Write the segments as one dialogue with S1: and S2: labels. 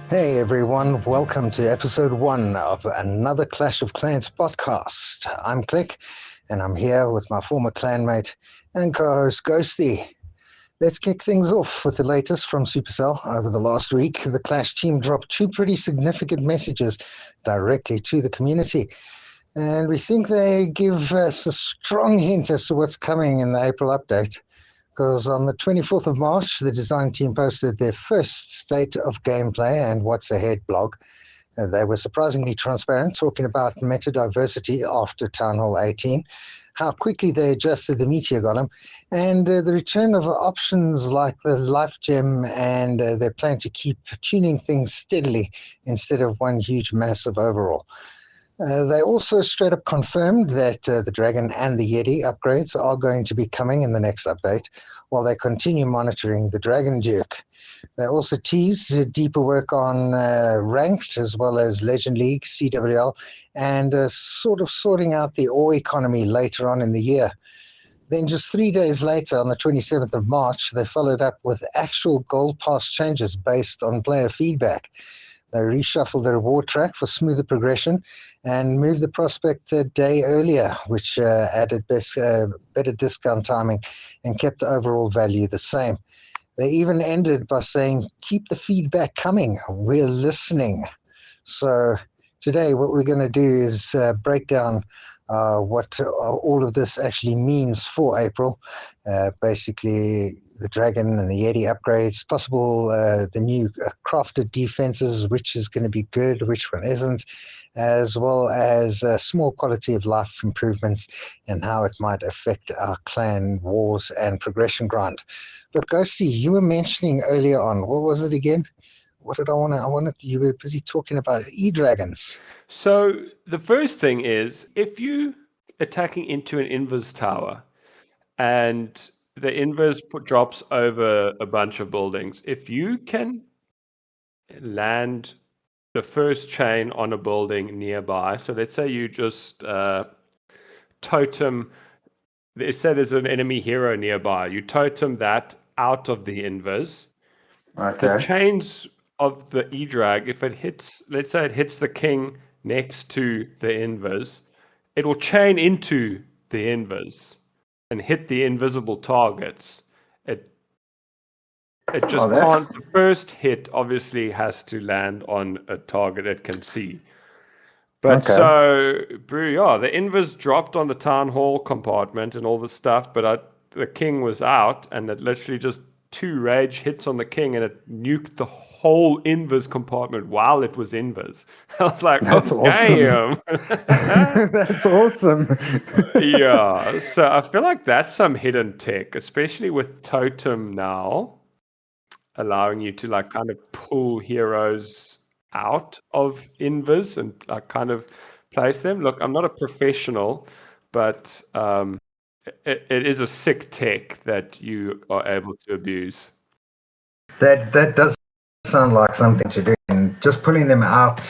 S1: Hey everyone, welcome to episode one of another Clash of Clans podcast. I'm Click, and I'm here with my former clanmate and co-host Ghosty. Let's kick things off with the latest from Supercell. Over the last week, the Clash team dropped two pretty significant messages directly to the community, and we think they give us a strong hint as to what's coming in the April update. Because on the 24th of March, the design team posted their first state of gameplay and what's ahead blog. They were surprisingly transparent, talking about meta diversity after Town Hall 18, how quickly they adjusted the Meteor Golem, and the return of options like the Life Gem, and their plan to keep tuning things steadily instead of one huge massive overhaul. They also straight up confirmed that the Dragon and the Yeti upgrades are going to be coming in the next update, while they continue monitoring the Dragon Duke. They also teased deeper work on Ranked as well as Legend League, CWL, and sort of sorting out the ore economy later on in the year. Then, just 3 days later, on the 27th of March, they followed up with actual Gold Pass changes based on player feedback. They reshuffled the reward track for smoother progression and moved the prospect a day earlier, which added better discount timing and kept the overall value the same. They even ended by saying, keep the feedback coming. We're listening. So today, what we're going to do is break down what all of this actually means for April. Basically, the Dragon and the Yeti upgrades, possible the new crafted defenses, which is going to be good, which one isn't, as well as small quality of life improvements and how it might affect our clan wars and progression grind. But Ghosty, you were mentioning earlier on, what was it again? What did I want to? I wanted you were busy talking about e-dragons.
S2: So the first thing is if you attacking into an invis tower and the invis drops over a bunch of buildings, if you can land the first chain on a building nearby, so let's say you just totem, let's say there's an enemy hero nearby, you totem that out of the invis, the
S1: Okay.
S2: chains of the E-Drag, if it hits, let's say it hits the king next to the invis, it will chain into the invis and hit the invisible targets. It it
S1: Oh,
S2: just
S1: that's
S2: can't. The first hit obviously has to land on a target it can see. But
S1: okay.
S2: so, bro, yeah, the invis dropped on the town hall compartment and all the stuff, but the king was out, and it literally just two rage hits on the king, and it nuked the whole invis compartment while it was invis. I was like, oh
S1: That's awesome.
S2: damn.
S1: That's awesome.
S2: Yeah, so I feel like that's some hidden tech, especially with Totem now, allowing you to like kind of pull heroes out of invis and like kind of place them. Look, I'm not a professional, but it is a sick tech that you are able to abuse.
S1: That does sound like something to do. And just pulling them out,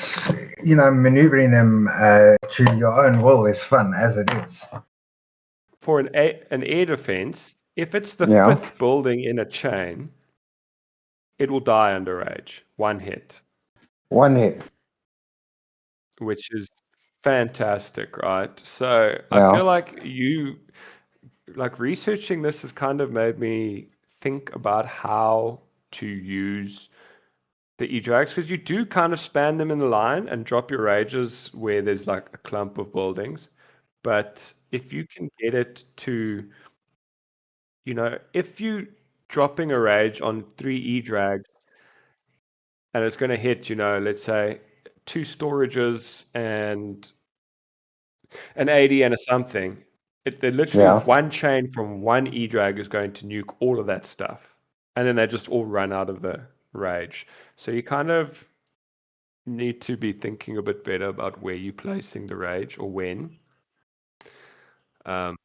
S1: maneuvering them to your own will is fun as it is.
S2: For an air defense, if it's the
S1: Yeah.
S2: fifth building in a chain, it will die under rage, one hit,
S1: One hit.
S2: which is fantastic, right? So I
S1: Yeah.
S2: feel like you like researching this has kind of made me think about how to use the E-Drags because you do kind of span them in the line and drop your rages where there's like a clump of buildings. But if you can get it to, if you dropping a rage on three E-Drags and it's going to hit, let's say two storages and an 80 and a something, they're literally
S1: Yeah.
S2: one chain from one E-Drag is going to nuke all of that stuff. And then they just all run out of the rage. So you kind of need to be thinking a bit better about where you're placing the rage or when. Um,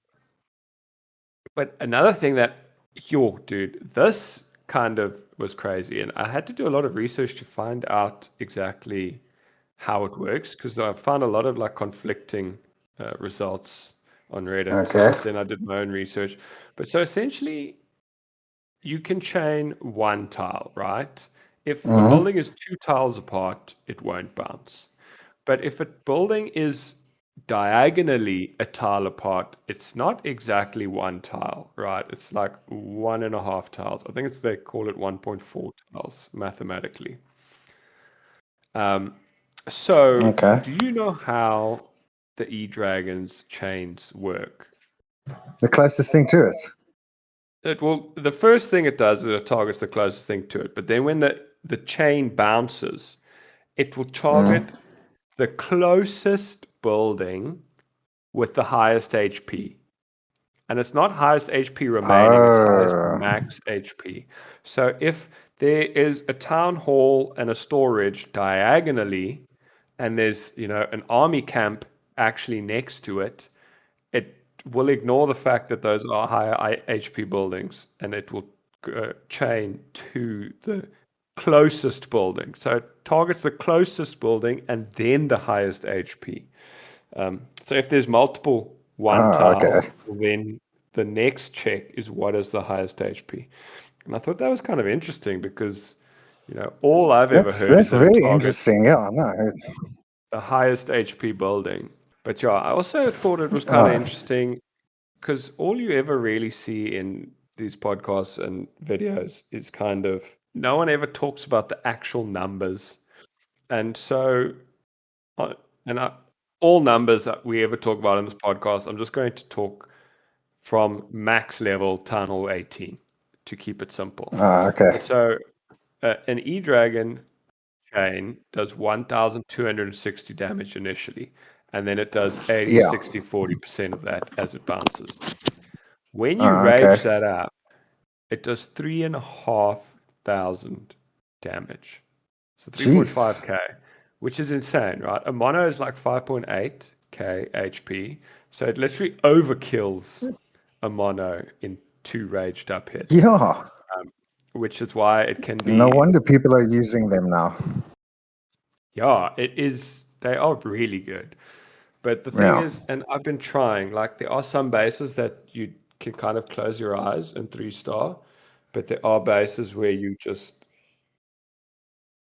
S2: but another thing that, yo, dude, this kind of was crazy. And I had to do a lot of research to find out exactly how it works because I found a lot of like conflicting results on Reddit and stuff.
S1: Okay.
S2: But then I did my own research. But so essentially, you can chain one tile, right? If a
S1: Mm-hmm.
S2: building is 2 tiles apart, it won't bounce. But if a building is diagonally a tile apart, it's not exactly 1 tile, right? It's like 1.5 tiles. I think they call it 1.4 tiles mathematically. So
S1: Okay.
S2: do you know how the E-Dragon's chains work?
S1: The closest thing to it.
S2: The first thing it does is it targets the closest thing to it, but then when the chain bounces, it will
S1: Mm.
S2: target the closest building with the highest HP. And it's not highest HP remaining, it's highest
S1: Oh.
S2: max HP. So if there is a town hall and a storage diagonally, and there's, an army camp actually next to it, it will ignore the fact that those are higher HP buildings, and it will chain to the closest building. So it targets the closest building and then the highest HP. So if there's multiple one
S1: Oh,
S2: tiles,
S1: okay.
S2: then the next check is what is the highest HP. And I thought that was kind of interesting because, all I've ever heard
S1: That's
S2: is that it
S1: very
S2: targets
S1: interesting. Yeah, no.
S2: the highest HP building. But yeah, I also thought it was kind of
S1: Oh,
S2: interesting because all you ever really see in these podcasts and videos is kind of no one ever talks about the actual numbers. And so, uh, and I, all numbers that we ever talk about in this podcast, I'm just going to talk from max level tunnel 18 to keep it simple.
S1: okay.
S2: But so an E-Dragon chain does 1,260 damage initially, and then it does 80,
S1: Yeah.
S2: 60, 40% of that as it bounces. When you
S1: Okay.
S2: rage that up, it does 3,500 damage. So
S1: Jeez.
S2: 3.5k, which is insane, right? A mono is like 5.8k HP, so it literally overkills a mono in 2 raged up hits,
S1: Yeah.
S2: which is why it can
S1: No
S2: be,
S1: wonder people are using them now.
S2: yeah, it is, they are really good. But the thing
S1: Yeah.
S2: is, and I've been trying, like there are some bases that you can kind of close your eyes and 3-star, but there are bases where you just,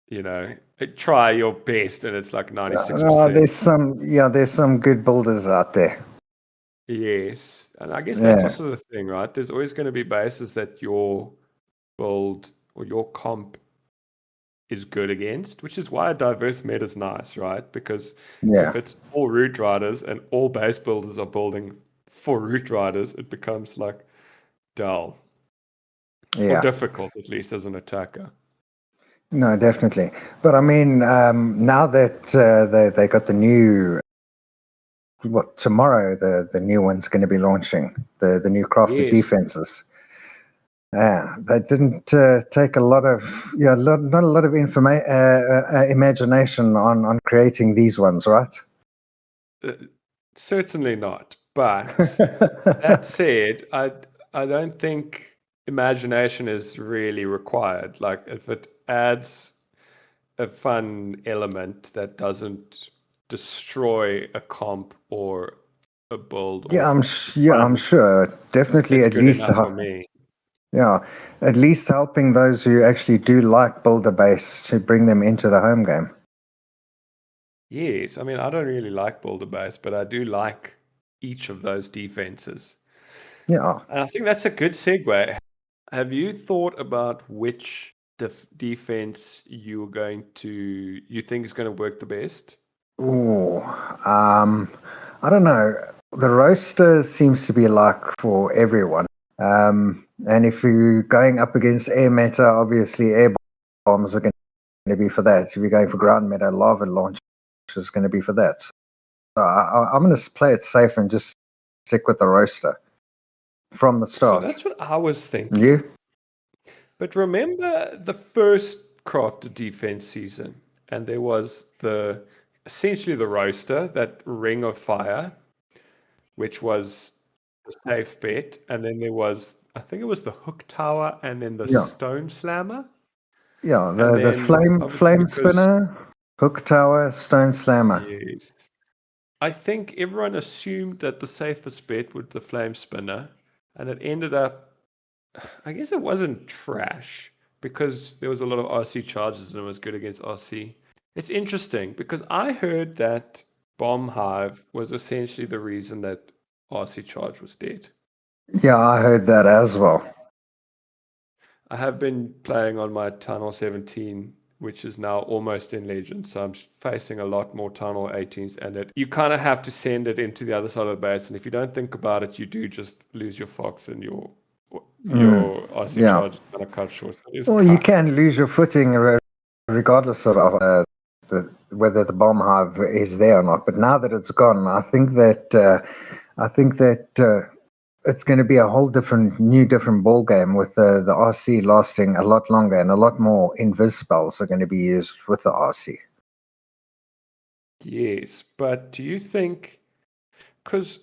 S2: you know, try your best and it's like
S1: There's
S2: 96%.
S1: some. Yeah, there's some good builders out there.
S2: Yes. And I guess that's
S1: Yeah.
S2: also the thing, right? There's always going to be bases that your build or your comp is good against, which is why a diverse meta is nice, right? Because
S1: Yeah.
S2: if it's all root riders and all base builders are building for root riders, it becomes like dull or
S1: Yeah.
S2: difficult, at least as an attacker.
S1: No, definitely. But I mean, now that they got the new, what, tomorrow the new one's going to be launching, the new crafted
S2: Yes.
S1: defenses. Yeah, they didn't take a lot of, not a lot of imagination on creating these ones, right?
S2: Uh, Certainly not. But that said, I don't think imagination is really required. Like if it adds a fun element that doesn't destroy a comp or a build or
S1: Yeah, I'm
S2: fun,
S1: sure. Definitely,
S2: it's
S1: at
S2: good
S1: least,
S2: enough for me.
S1: yeah, at least helping those who actually do like builder base to bring them into the home game.
S2: Yes, I mean I don't really like Boulder Base, but I do like each of those defenses.
S1: Yeah.
S2: And I think that's a good segue. Have you thought about which defense you think is going to work the best?
S1: Ooh, I don't know. The roster seems to be like for everyone. And if you're going up against air meta, obviously air bombs are going to be for that. If you're going for ground meta, lava launch is going to be for that. So I'm going to play it safe and just stick with the roster from the
S2: So
S1: start.
S2: that's what I was thinking.
S1: You?
S2: But remember the first crafted defense season, and there was essentially the roster, that ring of fire, which was the safe bet, and then there was I think it was the hook tower and then the
S1: Yeah.
S2: stone slammer.
S1: Yeah,
S2: And
S1: the
S2: then obviously
S1: flame
S2: because
S1: spinner, hook tower, stone slammer.
S2: yes, I think everyone assumed that the safest bet would the flame spinner, and it ended up I guess it wasn't trash, because there was a lot of RC charges and it was good against RC. It's interesting because I heard that Bomb Hive was essentially the reason that RC charge was dead.
S1: Yeah, I heard that as well.
S2: I have been playing on my Tunnel 17, which is now almost in Legend, so I'm facing a lot more Tunnel 18s, and you kind of have to send it into the other side of the base, and if you don't think about it, you do just lose your Fox and
S1: Mm,
S2: your RC
S1: yeah.
S2: charge is kind of cut short. It is
S1: Well, you
S2: cucked.
S1: can lose your footing regardless of whether the bomb hive is there or not. But now that it's gone, I think that it's going to be a whole different ball game with the RC lasting a lot longer and a lot more invis spells are going to be used with the RC.
S2: Yes, but do you think, because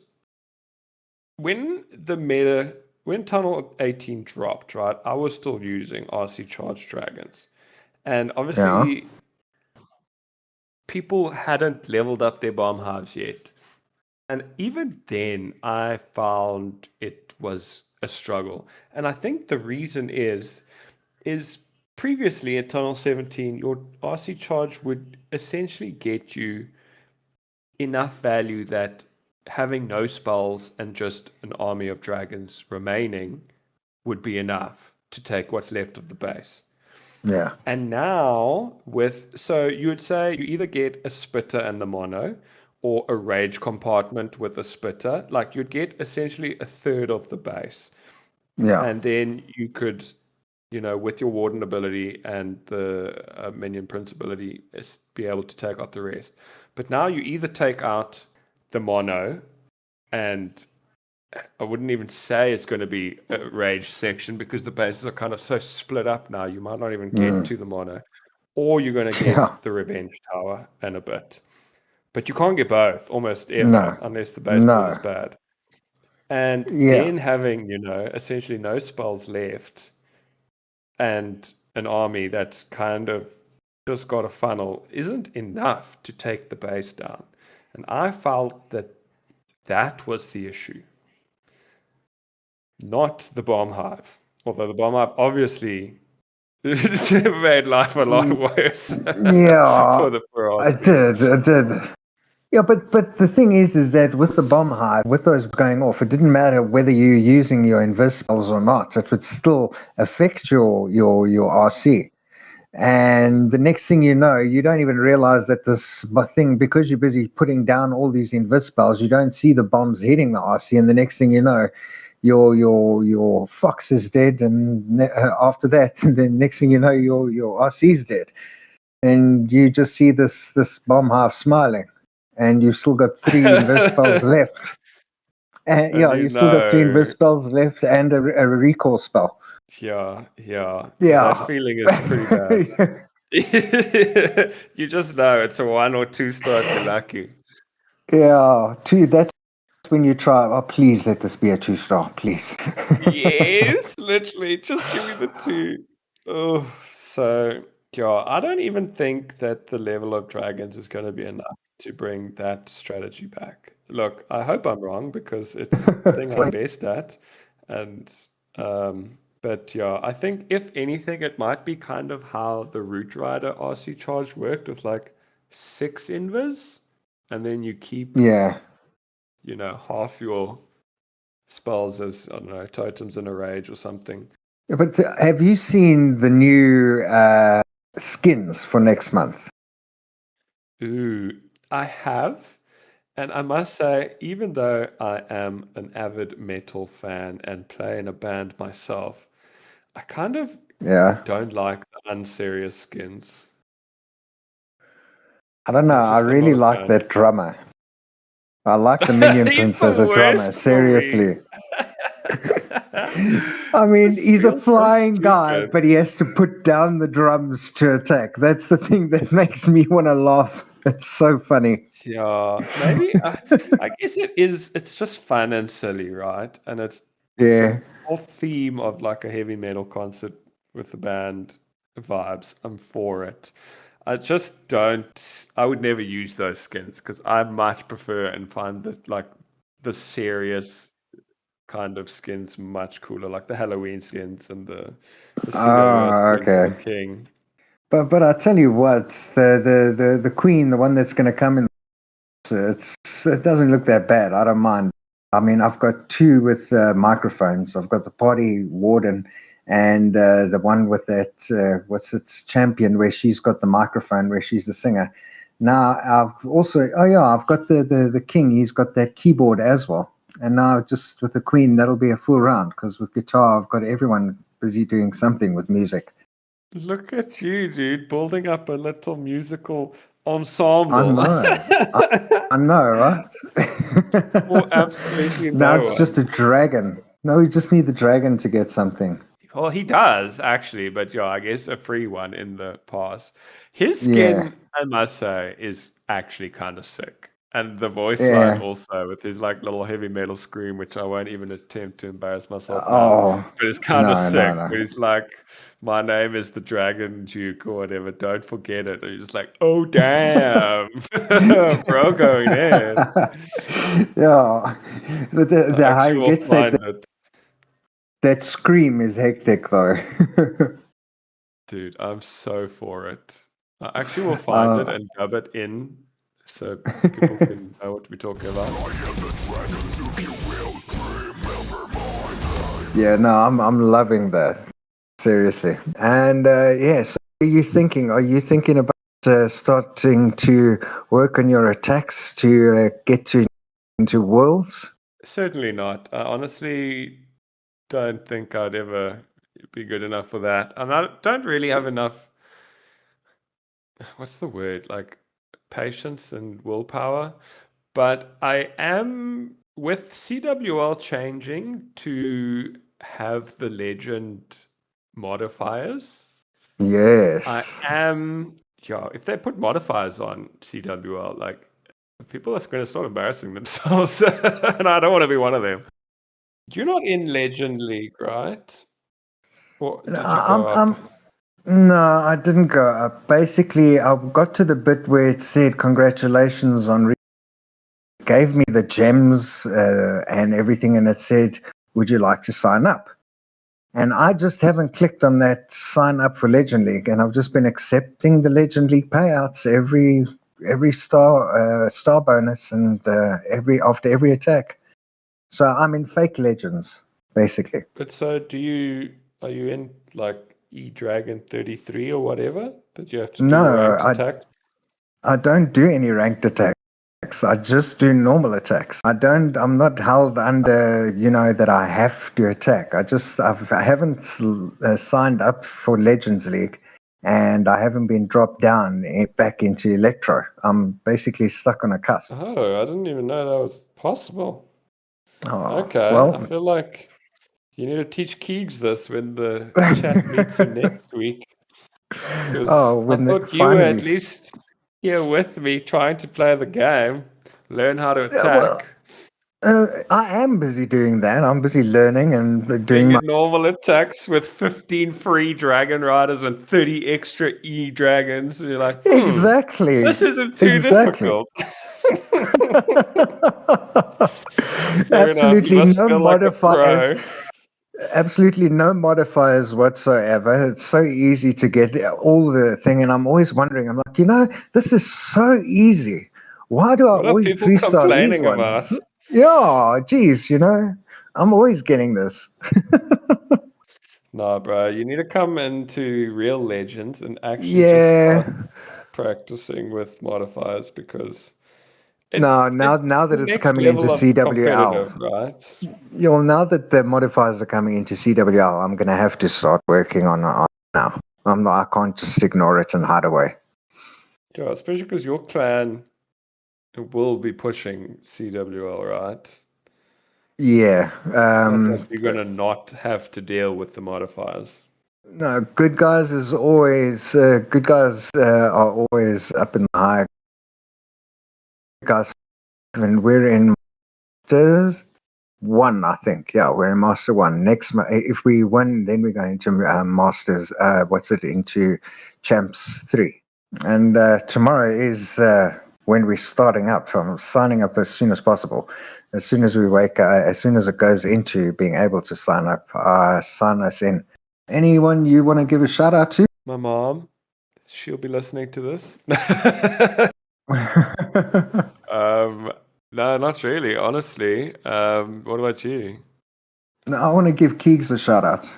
S2: when Tunnel 18 dropped, right, I was still using RC Charge Dragons. And
S1: Yeah,
S2: obviously, people hadn't leveled up their bomb hives yet. And even then, I found it was a struggle. And I think the reason is previously in Tunnel 17, your RC charge would essentially get you enough value that having no spells and just an army of dragons remaining would be enough to take what's left of the base.
S1: yeah,
S2: And now so you would say you either get a spitter and the mono or a rage compartment with a spitter. Like you'd get essentially a third of the base.
S1: yeah,
S2: And then you could, with your warden ability and the minion prince ability, be able to take out the rest. But now you either take out the mono, and I wouldn't even say it's going to be a rage section because the bases are kind of so split up now. You might not even get
S1: mm,
S2: to the mono, or you're going to
S1: yeah,
S2: get the revenge tower and a bit. But you can't get both almost ever
S1: no,
S2: unless the base build is
S1: no,
S2: bad. And
S1: yeah,
S2: then having, essentially no spells left and an army that's kind of just got a funnel isn't enough to take the base down. And I felt that that was the issue, not the bomb hive. Although the bomb hive obviously made life a lot
S1: Mm,
S2: worse
S1: yeah.
S2: for the
S1: I
S2: RC.
S1: did, I did. Yeah, but the thing is that with the bomb hive, with those going off, it didn't matter whether you're using your invisibles or not. It would still affect your RC. And the next thing you know, you don't even realize that this thing, because you're busy putting down all these invisibles, you don't see the bombs hitting the RC. And the next thing you know, your fox is dead, and after that, the next thing you know, your RC is dead, and you just see this bomb half smiling, and you've still got three invis spells left. And
S2: And
S1: yeah,
S2: you
S1: you still got three invis
S2: know,
S1: spells left and a recall spell.
S2: yeah, yeah, that
S1: Yeah.
S2: feeling is pretty bad. You just know it's a 1 or 2 star if you're lucky.
S1: Yeah, two. That's when you try. Oh, please let this be a 2 star, please.
S2: Yes, literally, just give me the two. Oh, so yeah, I don't even think that the level of dragons is going to be enough to bring that strategy back. Look, I hope I'm wrong because it's the thing I'm best at, and but yeah, I think if anything, it might be kind of how the Root Rider RC charge worked with like 6 invis, and then you keep,
S1: Yeah.
S2: half your spells as, I don't know, totems in a rage or something.
S1: But have you seen the new skins for next month?
S2: Ooh, I have, and I must say, even though I am an avid metal fan and play in a band myself, I kind of
S1: Yeah.
S2: don't like the unserious skins.
S1: I don't know.
S2: I
S1: I
S2: just am
S1: really
S2: not a
S1: like
S2: fan.
S1: that drummer. I like the Minion
S2: He's
S1: Prince
S2: the
S1: as a drummer.
S2: worst for me.
S1: Seriously. I mean,
S2: This
S1: he's a
S2: feels so
S1: flying guy,
S2: stupid.
S1: but he has to put down the drums to attack. That's the thing that makes me want to laugh. It's so funny.
S2: Yeah, maybe I guess it is. It's just fun and silly, right? And it's the
S1: Yeah.
S2: whole theme of like a heavy metal concert with the band vibes. I'm for it. I just don't. I would never use those skins because I much prefer and find the serious. kind of skins much cooler, like the Halloween skins and the CWL
S1: Oh,
S2: skin for the
S1: okay.
S2: king.
S1: But I tell you what, the queen, the one that's going to come in, it doesn't look that bad. I don't mind. I mean, I've got two with microphones. I've got the party warden and the one with that what's its champion where she's got the microphone where she's the singer. Now I've also I've got the king. He's got that keyboard as well. And now just with the queen, that'll be a full round because with guitar, I've got everyone busy doing something with music.
S2: Look at you, dude, building up a little musical
S1: I
S2: ensemble.
S1: know. I know,
S2: For
S1: right?
S2: absolutely
S1: Now
S2: no
S1: it's just
S2: one.
S1: a dragon. No, we just need the dragon to get something.
S2: Well, he does actually, but yeah, I guess a free one in the past. His
S1: Yeah,
S2: skin, I must say, is actually kind of sick. And the voice line
S1: yeah.
S2: also with his like little heavy metal scream, which I won't even attempt to embarrass myself now,
S1: Oh,
S2: but it's kind of
S1: no, no,
S2: sick.
S1: no.
S2: But he's like, "My name is the Dragon Duke" or whatever. Don't forget it. And you're just like, "Oh damn, bro, going in."
S1: Yeah, but
S2: I
S1: the how
S2: actually
S1: he
S2: will
S1: gets that
S2: find it.
S1: that scream is hectic though.
S2: Dude, I'm so for it. I actually will find it
S1: uh,
S2: and dub it in so people can know what we're talking about.
S1: yeah, no, I'm loving that seriously. And yes, are you thinking about starting to work on your attacks to get to into worlds?
S2: Certainly not. I honestly don't think I'd ever be good enough for that. And I don't really have enough, what's the word? Like patience and willpower. But I am with CWL changing to have the legend modifiers. I
S1: Yes.
S2: am, yeah, if they put modifiers on CWL, like people are going to start embarrassing themselves, and I don't want to be one of them. You're not in Legend League, right? Or did you
S1: I'm,
S2: go up?
S1: I'm, no, I didn't go up. Basically, I got to the bit where it said congratulations on gave me the gems and everything, and it said, "Would you like to sign up?" And I just haven't clicked on that sign up for Legend League, and I've just been accepting the Legend League payouts every star bonus and every after every attack. So I'm in fake legends basically.
S2: But so are you in like E Dragon 33 or whatever? That you have to do the
S1: No,
S2: ranked attack?
S1: I don't do any ranked attacks. I just do normal attacks. I'm not held under, that I have to attack. I haven't signed up for Legends League and I haven't been dropped down back into Electro. I'm basically stuck on a cusp.
S2: Oh, I didn't even know that was possible.
S1: Oh,
S2: Okay, I
S1: well,
S2: feel like you need to teach Keegs this when the chat meets you next week. Because
S1: oh,
S2: I
S1: when
S2: thought you were at
S1: finally,
S2: least here with me trying to play the game, learn how to
S1: yeah, well,
S2: attack,
S1: I am busy doing that. I'm busy learning and
S2: being
S1: doing my
S2: in normal attacks with 15 free Dragon Riders and 30 extra E Dragons. And you're like,
S1: exactly,
S2: this isn't too
S1: exactly.
S2: difficult. Fair enough, you
S1: Absolutely
S2: must
S1: no
S2: feel like a
S1: modifiers.
S2: pro.
S1: Absolutely no modifiers whatsoever. It's so easy to get all the thing, and I'm always wondering. I'm like, this is so easy. Why do I
S2: What are
S1: always
S2: people
S1: 3-star these
S2: complaining
S1: ones?
S2: about?
S1: Yeah, geez, I'm always getting this.
S2: Nah, bro, you need to come into Real Legends and actually just
S1: Yeah.
S2: start practicing with modifiers because
S1: No,
S2: it's
S1: now that it's
S2: next
S1: coming into
S2: level of
S1: CWL,
S2: competitive, right?
S1: now that the modifiers are coming into CWL, I'm gonna have to start working on now. I can't just ignore it and hide away.
S2: Yeah, especially because your clan will be pushing CWL, right?
S1: Yeah.
S2: It's not like you're gonna not have to deal with the modifiers.
S1: No, good guys are always up in the high guys, and we're in Masters one, I think. Yeah, we're in Master one. If we win, then we're going to Masters. Into Champs 3, and tomorrow is when we're starting up, from signing up as soon as possible. As soon as we wake up, as soon as it goes into being able to sign up, sign us in. Anyone you want to give a shout out to?
S2: My mom, she'll be listening to this. No, not really, honestly. What about you?
S1: No, I want to give Keegs a shout out.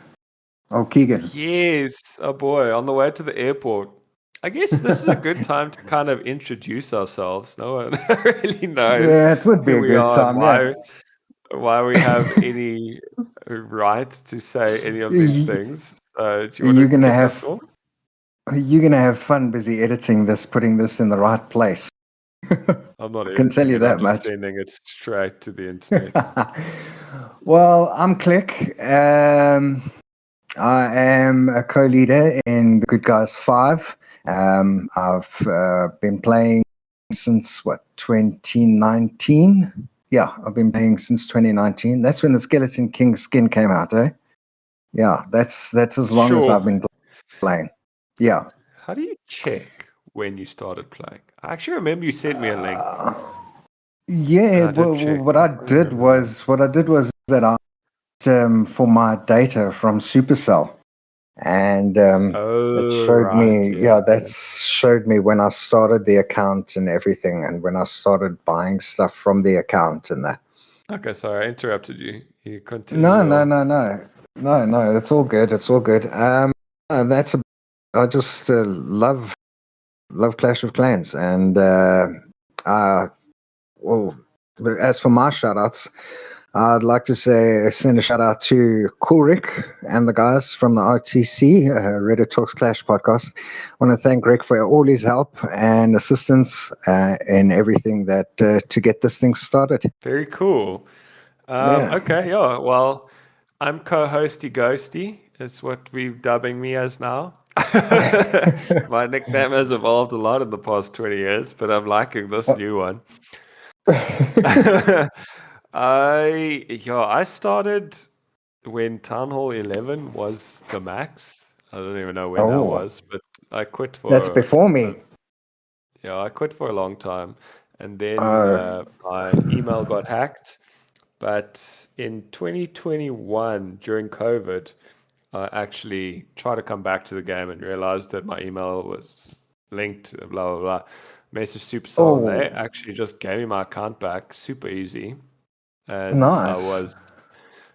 S1: Oh, Keegan.
S2: Yes, oh boy, on the way to the airport. I guess this is a good time to kind of introduce ourselves. No one really knows
S1: Yeah, it would be
S2: who
S1: a
S2: we
S1: good
S2: are and
S1: time. Yeah.
S2: why we have any right to say any of these
S1: Y-
S2: things. Do you want to
S1: You're gonna
S2: kick us
S1: have
S2: off?
S1: you're gonna have fun busy editing this, putting this in the right place.
S2: I'm not
S1: I can tell
S2: editing
S1: you
S2: it. I'm
S1: that
S2: just
S1: much.
S2: sending it straight to the internet.
S1: Well, I'm Click. I am a co-leader in Good Guys 5. I've been playing since 2019. Yeah, I've been playing since 2019. That's when the Skeleton King skin came out, eh? Yeah, that's as long as I've
S2: Sure.
S1: been playing. Yeah.
S2: How do you check when you started playing? I actually remember you sent me a link, and
S1: Yeah,
S2: I did
S1: well,
S2: check.
S1: what I
S2: I don't
S1: did
S2: remember now.
S1: was that I for my data from Supercell, and it
S2: Oh,
S1: showed
S2: right.
S1: me,
S2: Yes,
S1: yeah, that
S2: yes.
S1: showed me when I started the account and everything, and when I started buying stuff from the account and that.
S2: Okay, sorry, I interrupted you. You
S1: No,
S2: continue
S1: no,
S2: on.
S1: no, no, no, no. It's all good. It's all good. That's a. I just love Clash of Clans, and well, as for my shout outs, I'd like to send a shout out to Cool Rick and the guys from the RTC, Reddit Talks Clash podcast. I want to thank Rick for all his help and assistance in everything that to get this thing started.
S2: Very cool.
S1: Yeah.
S2: Okay, yeah. Well, I'm co-hosty Ghosty. Is what we're dubbing me as now. My nickname has evolved a lot in the past 20 years, but I'm liking this new one. I started when Town Hall 11 was the max. I don't even know when that
S1: Oh,
S2: was, but I quit
S1: that's
S2: for
S1: before
S2: a,
S1: me.
S2: yeah, I quit for a long time, and then
S1: Uh,
S2: my email got hacked. But in 2021, during COVID, I actually tried to come back to the game and realized that my email was linked, blah, blah, blah. Message Supercell, and they
S1: oh,
S2: actually just gave me my account back super easy. And I
S1: nice.
S2: was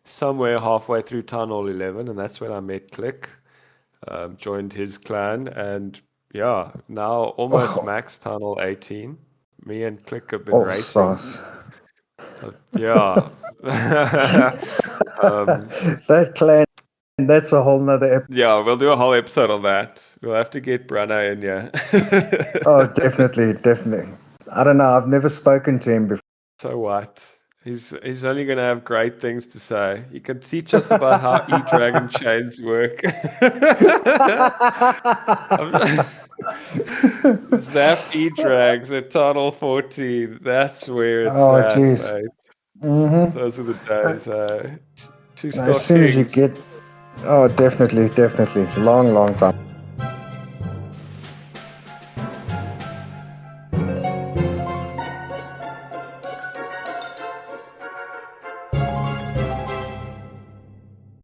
S2: somewhere halfway through Tunnel 11, and that's when I met Click, joined his clan, and yeah, now almost
S1: Oh,
S2: max Tunnel 18. Me and Click have been
S1: all
S2: racing.
S1: stars.
S2: Yeah. um,
S1: That clan, that's a whole nother.
S2: yeah, we'll do a whole episode on that. We'll have to get Brano in here.
S1: Oh, definitely, definitely. I don't know. I've never spoken to him before.
S2: So what? He's only going to have great things to say. He can teach us about how E-Dragon chains work. Zap E-Drags at Tunnel 14. That's where it's
S1: Oh,
S2: at,
S1: jeez.
S2: mate.
S1: Mm-hmm.
S2: Those are the days. Two
S1: As
S2: Star
S1: soon as you
S2: Kings.
S1: get, oh, definitely, definitely, long, long time.